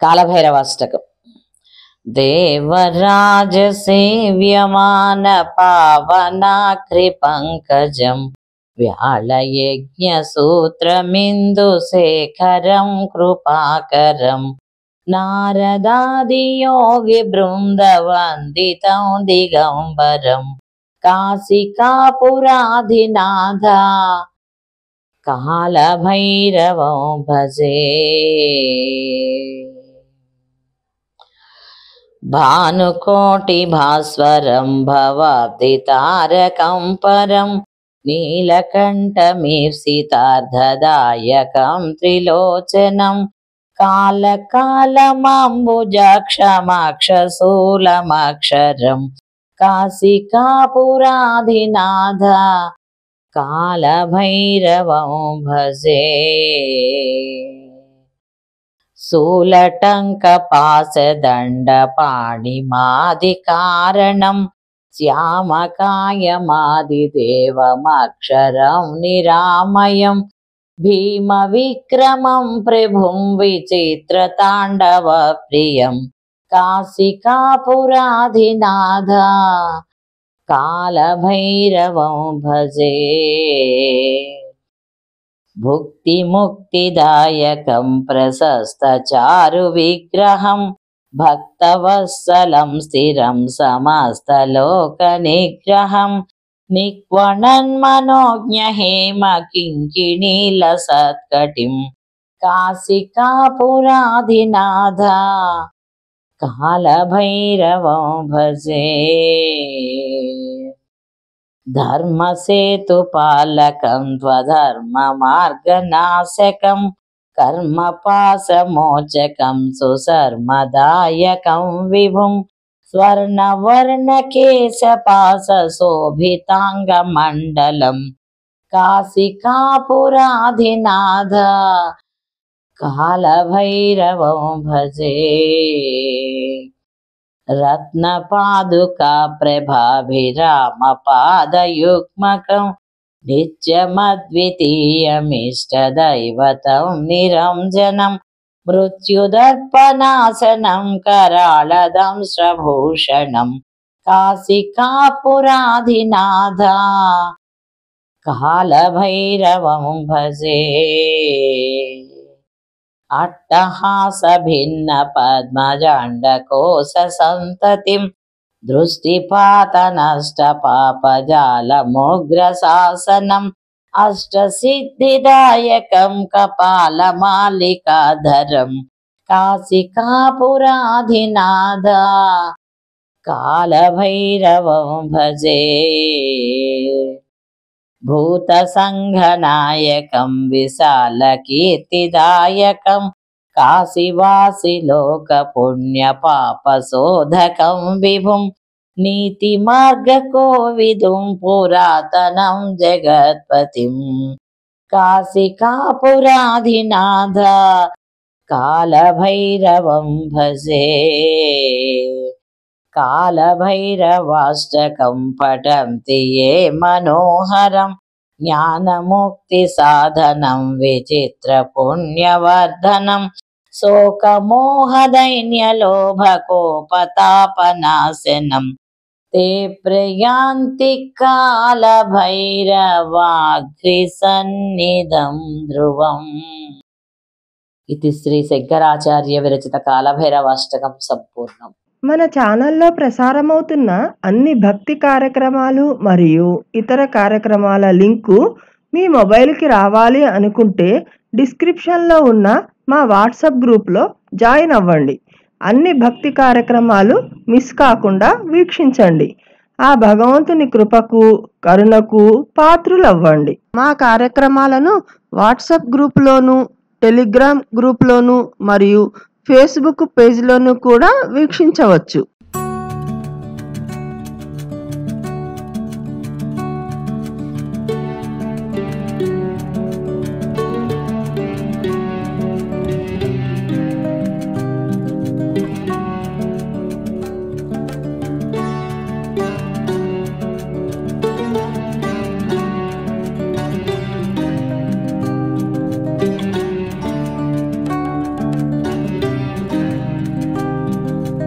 కాలభైరవాష్టకం. దేవరాజ సేవ్యమాన పావనాక్రి పంకజం వ్యాళయజ్ఞ సూత్రమిందు శేఖరం కృపాకరం నారదాది యోగి బృందవందితం దిగంబరం కాశికాపురాధినాథ కాలభైరవం భజే. భానుకోటి భాస్వరం భవాబ్ది తారకం పరం నీలకంఠమీప్సితార్థదాయకం త్రిలోచనం కాలకాలమంబుజాక్షమాక్షశూలమక్షరం కాశికాపురాధినాథ కాలభైరవం భజే. శూలటంకపాశదండపాణిమాదికారణం శ్యామకాయమాదిదేవమక్షరం నిరామయం భీమవిక్రమం ప్రభుం విచిత్రతాండవ ప్రియం కాశికాపురాధినాథ కాలభైరవం భజే. భుక్తిముక్తిదాయకం ప్రశస్తచారు విగ్రహం భక్తవత్సలం స్థిరం సమస్తలోకనిగ్రహం నిక్వణన్మనోజ్ఞహేమ కింకిణీలసత్కటిం కాశికాపురాధినాథ కాలభైరవం భజే. ధర్మసేతుపాలకం త్వధర్మమార్గనాశకం కర్మపాశమోచకం సుశర్మదాయకం విభుం స్వర్ణవర్ణకేశపాశశోభితాంగమండలం కాశికాపురాధినాథ కాలభైరవం భజే. రత్నపాదుకా ప్రభాభిరామపాదయుగ్మకం నిత్యమద్వితీయమిష్టదైవతం నిరంజనం మృత్యుదర్పనాశనం कराळदंश्रभूषणं काशिकापुराधिनाथ कालभैरवं भजे। अट्टहासभिन्नपद्मजाण्डकोशसन्ततिं दृष्टिपातनष्टपापजालमुग्रशासनम् अष्टसिद्धिदायकं कपालमालिकाधरं काशिकापुराधिनाथ कालभैरवं भजे। भूतसङ्घनायकं विशालकीर्तिदायकं काशीवासिलोकपुण्यपापशोधकं विभुं नीतिमार्गकोविदुं पुरातनं जगत्पतिं काशिकापुराधिनाथ कालभैरवं भजे। कालभैरवाष्टकं पठन्ति ये मनोहरं ज्ञानमुक्तिसाधनं विचित्रपुण्यवर्धनं शोकमोहदैन्यलोभकोपतापनाशनं ते प्रयान्ति कालभैरवाग्रिसन्निधं ध्रुवम्। इति श्री शंकराचार्य विरचित कालभैरवाष्टकं संपूर्णम्। మన ఛానల్లో ప్రసారమవుతున్న అన్ని భక్తి కార్యక్రమాలు మరియు ఇతర కార్యక్రమాల లింకు మీ మొబైల్కి రావాలి అనుకుంటే డిస్క్రిప్షన్లో ఉన్న మా వాట్సాప్ గ్రూప్లో జాయిన్ అవ్వండి। అన్ని భక్తి కార్యక్రమాలు మిస్ కాకుండా వీక్షించండి। ఆ భగవంతుని కృపకు కరుణకు పాత్రులవ్వండి। మా కార్యక్రమాలను వాట్సాప్ గ్రూప్లోను టెలిగ్రామ్ గ్రూప్లోను మరియు ఫేస్బుక్ పేజ్లోను కూడా వీక్షించవచ్చు।